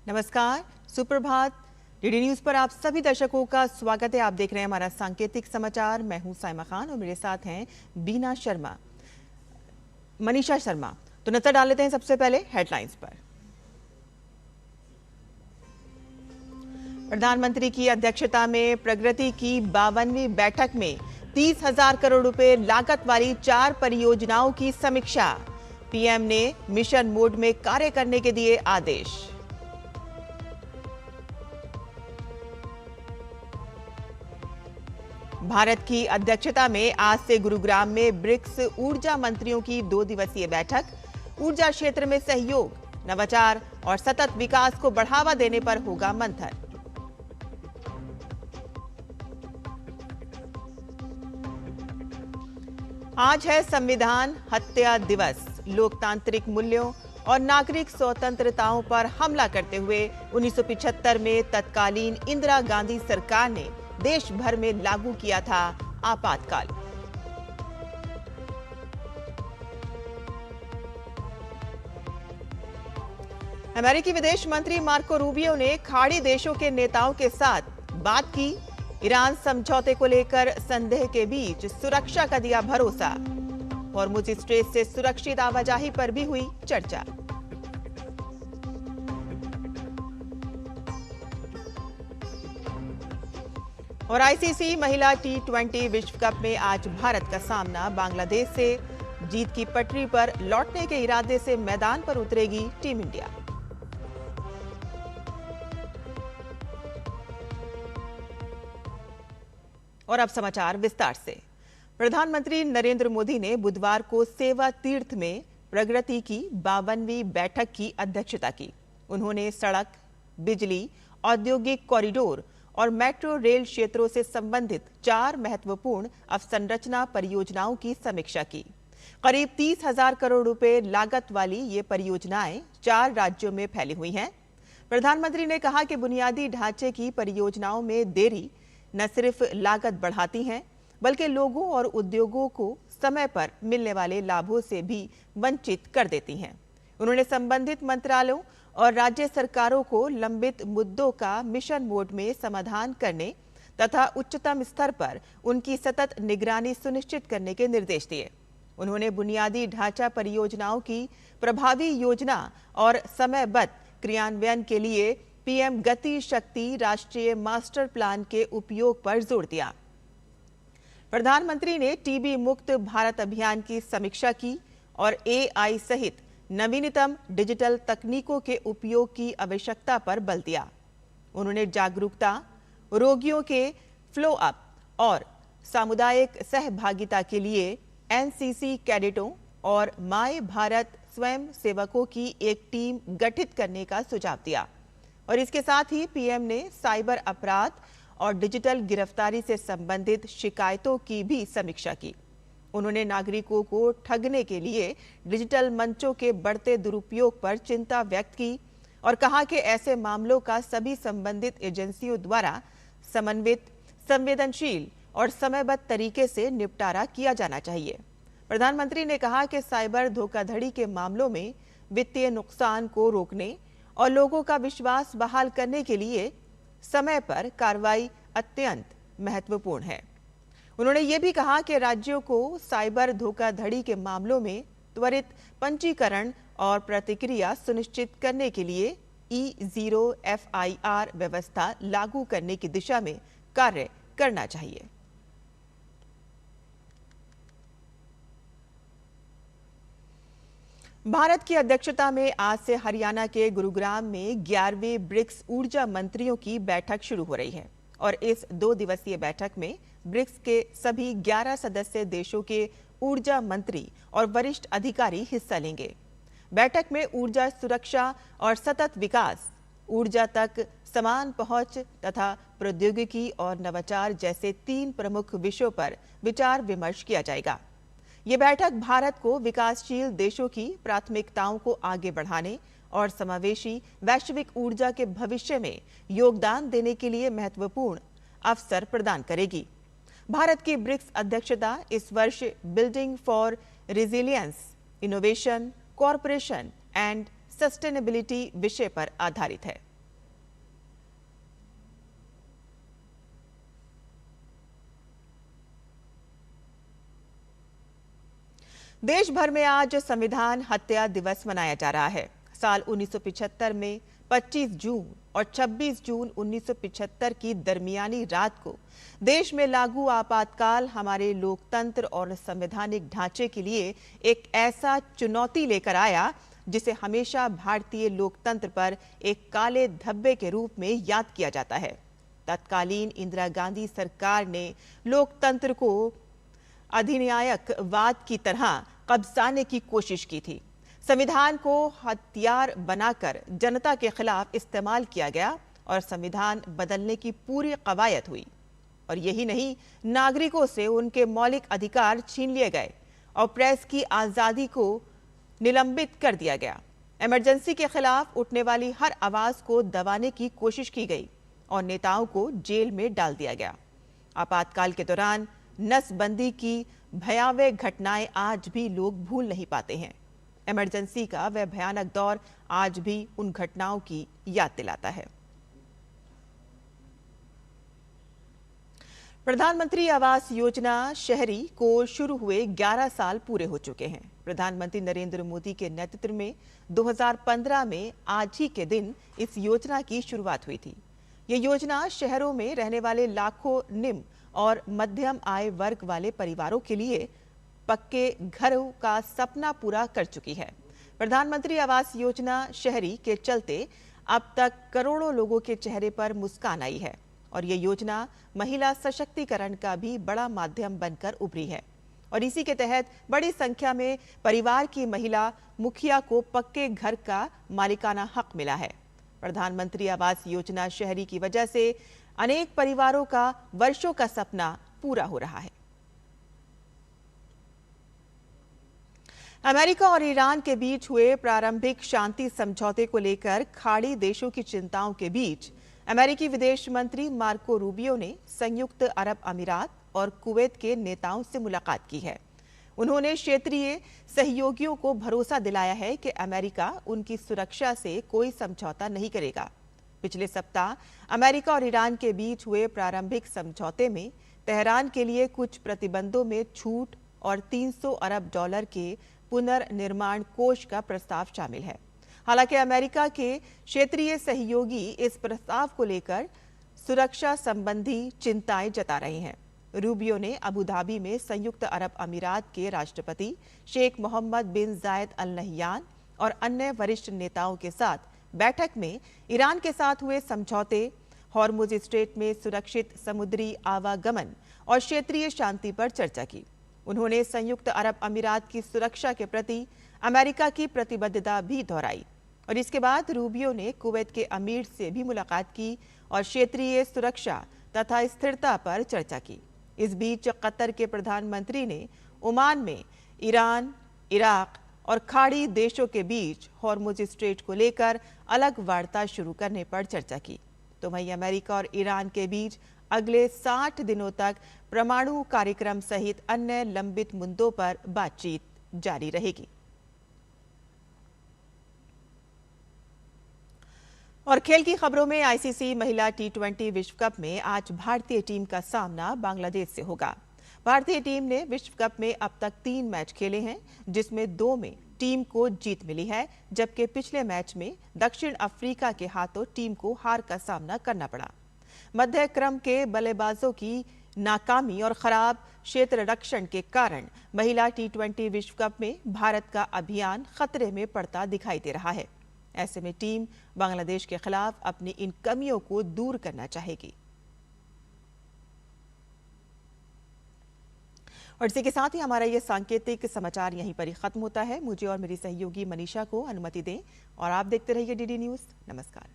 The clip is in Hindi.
नमस्कार, सुप्रभात। डीडी न्यूज पर आप सभी दर्शकों का स्वागत है। आप देख रहे हैं हमारा सांकेतिक समाचार। मैं हूं साइमा खान और मेरे साथ हैं मनीषा शर्मा। तो नजर डाल लेते हैं सबसे पहले हेडलाइंस पर। प्रधानमंत्री की अध्यक्षता में प्रगति की 52वीं बैठक में 30,000 करोड़ रुपए लागत वाली 4 परियोजनाओं की समीक्षा। पीएम ने मिशन मोड में कार्य करने के दिए आदेश। भारत की अध्यक्षता में आज से गुरुग्राम में ब्रिक्स ऊर्जा मंत्रियों की 2 दिवसीय बैठक। ऊर्जा क्षेत्र में सहयोग, नवाचार और सतत विकास को बढ़ावा देने पर होगा मंथन। आज है संविधान हत्या दिवस। लोकतांत्रिक मूल्यों और नागरिक स्वतंत्रताओं पर हमला करते हुए 1975 में तत्कालीन इंदिरा गांधी सरकार ने देश भर में लागू किया था आपातकाल। अमेरिकी विदेश मंत्री मार्को रूबियो ने खाड़ी देशों के नेताओं के साथ बात की। ईरान समझौते को लेकर संदेह के बीच सुरक्षा का दिया भरोसा। हॉर्मुज स्ट्रेट से सुरक्षित आवाजाही पर भी हुई चर्चा। और आईसीसी महिला T20 विश्व कप में आज भारत का सामना बांग्लादेश से। जीत की पटरी पर लौटने के इरादे से मैदान पर उतरेगी टीम इंडिया। और अब समाचार विस्तार से। प्रधानमंत्री नरेंद्र मोदी ने बुधवार को सेवा तीर्थ में प्रगति की 52वीं बैठक की अध्यक्षता की। उन्होंने सड़क, बिजली, औद्योगिक कॉरिडोर और मेट्रो रेल क्षेत्रों से संबंधित 4 महत्वपूर्ण अवसंरचना परियोजनाओं की समीक्षा की। करीब 30,000 करोड़ रुपए लागत वाली ये परियोजनाएं 4 राज्यों में फैली हुई हैं। प्रधानमंत्री ने कहा कि बुनियादी ढांचे की परियोजनाओं में देरी न सिर्फ लागत बढ़ाती हैं, बल्कि लोगों और उद्योगों को समय पर मिलने वाले लाभों से भी वंचित कर देती हैं। उन्होंने संबंधित मंत्रालयों और राज्य सरकारों को लंबित मुद्दों का मिशन मोड में समाधान करने तथा उच्चतम स्तर पर उनकी सतत निगरानी सुनिश्चित करने के निर्देश दिए। उन्होंने बुनियादी ढांचा परियोजनाओं की प्रभावी योजना और समयबद्ध क्रियान्वयन के लिए पीएम गति शक्ति राष्ट्रीय मास्टर प्लान के उपयोग पर जोर दिया। प्रधानमंत्री ने टीबी मुक्त भारत अभियान की समीक्षा की और एआई सहित नवीनतम डिजिटल तकनीकों के उपयोग की आवश्यकता पर बल दिया। उन्होंने जागरूकता, रोगियों के फ्लो अप और सामुदायिक सहभागिता के लिए एनसीसी कैडेटों और माय भारत स्वयं सेवकों की एक टीम गठित करने का सुझाव दिया। और इसके साथ ही पीएम ने साइबर अपराध और डिजिटल गिरफ्तारी से संबंधित शिकायतों की भी समीक्षा की। उन्होंने नागरिकों को ठगने के लिए डिजिटल मंचों के बढ़ते दुरुपयोग पर चिंता व्यक्त की और कहा कि ऐसे मामलों का सभी संबंधित एजेंसियों द्वारा समन्वित, संवेदनशील और समयबद्ध तरीके से निपटारा किया जाना चाहिए। प्रधानमंत्री ने कहा कि साइबर धोखाधड़ी के मामलों में वित्तीय नुकसान को रोकने और लोगों का विश्वास बहाल करने के लिए समय पर कार्रवाई अत्यंत महत्वपूर्ण है। उन्होंने ये भी कहा कि राज्यों को साइबर धोखाधड़ी के मामलों में त्वरित पंजीकरण और प्रतिक्रिया सुनिश्चित करने के लिए E0 FIR व्यवस्था लागू करने की दिशा में कार्य करना चाहिए। भारत की अध्यक्षता में आज से हरियाणा के गुरुग्राम में 11वें ब्रिक्स ऊर्जा मंत्रियों की बैठक शुरू हो रही है और इस 2 दिवसीय बैठक में ब्रिक्स के सभी 11 सदस्य देशों के ऊर्जा मंत्री और वरिष्ठ अधिकारी हिस्सा लेंगे। बैठक में ऊर्जा सुरक्षा और सतत विकास, ऊर्जा तक समान पहुंच तथा प्रौद्योगिकी और नवाचार जैसे 3 प्रमुख विषयों पर विचार विमर्श किया जाएगा। ये बैठक भारत को विकासशील देशों की प्राथमिकताओं को आगे बढ़ाने और समावेशी वैश्विक ऊर्जा के भविष्य में योगदान देने के लिए महत्वपूर्ण अवसर प्रदान करेगी। भारत की ब्रिक्स अध्यक्षता इस वर्ष building for resilience, innovation, corporation and sustainability विषय पर आधारित है। देश भर में आज संविधान हत्या दिवस मनाया जा रहा है। साल 1975 में 25 जून और 26 जून 1975 की दरमियानी रात को देश में लागू आपातकाल हमारे लोकतंत्र और संवैधानिक ढांचे के लिए एक ऐसा चुनौती लेकर आया जिसे हमेशा भारतीय लोकतंत्र पर एक काले धब्बे के रूप में याद किया जाता है। तत्कालीन इंदिरा गांधी सरकार ने लोकतंत्र को अधिनायकवाद की तरह कब्जाने की कोशिश की थी। संविधान को हथियार बनाकर जनता के खिलाफ इस्तेमाल किया गया और संविधान बदलने की पूरी कवायद हुई। और यही नहीं, नागरिकों से उनके मौलिक अधिकार छीन लिए गए और प्रेस की आज़ादी को निलंबित कर दिया गया। इमरजेंसी के खिलाफ उठने वाली हर आवाज़ को दबाने की कोशिश की गई और नेताओं को जेल में डाल दिया गया। आपातकाल के दौरान नसबंदी की भयावह घटनाएं आज भी लोग भूल नहीं पाते हैं। इमरजेंसी का वह भयानक दौर आज भी उन घटनाओं की याद दिलाता है। प्रधानमंत्री आवास योजना शहरी को शुरू हुए 11 साल पूरे हो चुके हैं। प्रधानमंत्री नरेंद्र मोदी के नेतृत्व में 2015 में आज ही के दिन इस योजना की शुरुआत हुई थी। ये योजना शहरों में रहने वाले लाखों निम्न और मध्यम आय वर्ग वाले परिवारों के लिए पक्के घरों का सपना पूरा कर चुकी है। प्रधानमंत्री आवास योजना शहरी के चलते अब तक करोड़ों लोगों के चेहरे पर मुस्कान आई है और ये योजना महिला सशक्तिकरण का भी बड़ा माध्यम बनकर उभरी है। और इसी के तहत बड़ी संख्या में परिवार की महिला मुखिया को पक्के घर का मालिकाना हक मिला है। प्रधानमंत्री आवास योजना शहरी की वजह से अनेक परिवारों का वर्षों का सपना पूरा हो रहा है। अमेरिका और ईरान के बीच हुए प्रारंभिक शांति समझौते को लेकर खाड़ी देशों की चिंताओं के बीच अमेरिकी विदेश मंत्री मार्को रूबियो ने संयुक्त अरब अमीरात और कुवैत के नेताओं से मुलाकात की है। उन्होंने क्षेत्रीय सहयोगियों को भरोसा दिलाया है कि अमेरिका उनकी सुरक्षा से कोई समझौता नहीं करेगा। पिछले सप्ताह अमेरिका और ईरान के बीच हुए प्रारंभिक समझौते में तेहरान के लिए कुछ प्रतिबंधों में छूट और 300 अरब डॉलर के पुनर्निर्माण कोष का प्रस्ताव शामिल है। हालांकि अमेरिका के क्षेत्रीय सहयोगी इस प्रस्ताव को लेकर सुरक्षा संबंधी चिंताएं जता रहे हैं। रूबियो ने अबू धाबी में संयुक्त अरब अमीरात के राष्ट्रपति शेख मोहम्मद बिन जायद अल नहयान और अन्य वरिष्ठ नेताओं के साथ बैठक में ईरान के साथ हुए समझौते, हॉर्मुज स्ट्रेट में सुरक्षित समुद्री आवागमन और क्षेत्रीय शांति पर चर्चा की। उन्होंने संयुक्त अरब अमीरात की सुरक्षा के प्रति अमेरिका की प्रतिबद्धता भी दोहराई और इसके बाद रूबियो ने कुवैत के अमीर से भी मुलाकात की और क्षेत्रीय सुरक्षा तथा स्थिरता पर चर्चा की। इस बीच कतर के प्रधानमंत्री ने ओमान में ईरान, इराक और खाड़ी देशों के बीच हॉर्मुज स्ट्रेट को लेकर अलग वार्ता शुरू करने पर चर्चा की। तो वहीं अमेरिका और ईरान के बीच अगले 60 दिनों तक परमाणु कार्यक्रम सहित अन्य लंबित मुद्दों पर बातचीत जारी रहेगी। और खेल की खबरों में आईसीसी महिला टी20 विश्व कप में आज भारतीय टीम का सामना बांग्लादेश से होगा। भारतीय टीम ने विश्व कप में अब तक 3 मैच खेले हैं, जिसमें 2 में टीम को जीत मिली है, जबकि पिछले मैच में दक्षिण अफ्रीका के हाथों टीम को हार का सामना करना पड़ा। मध्य क्रम के बल्लेबाजों की नाकामी और खराब क्षेत्र रक्षण के कारण महिला टी20 विश्व कप में भारत का अभियान खतरे में पड़ता दिखाई दे रहा है। ऐसे में टीम बांग्लादेश के खिलाफ अपनी इन कमियों को दूर करना चाहेगी। और इसी के साथ ही हमारा ये सांकेतिक समाचार यहीं पर ही खत्म होता है। मुझे और मेरी सहयोगी मनीषा को अनुमति दें और आप देखते रहिए डीडी न्यूज़। नमस्कार।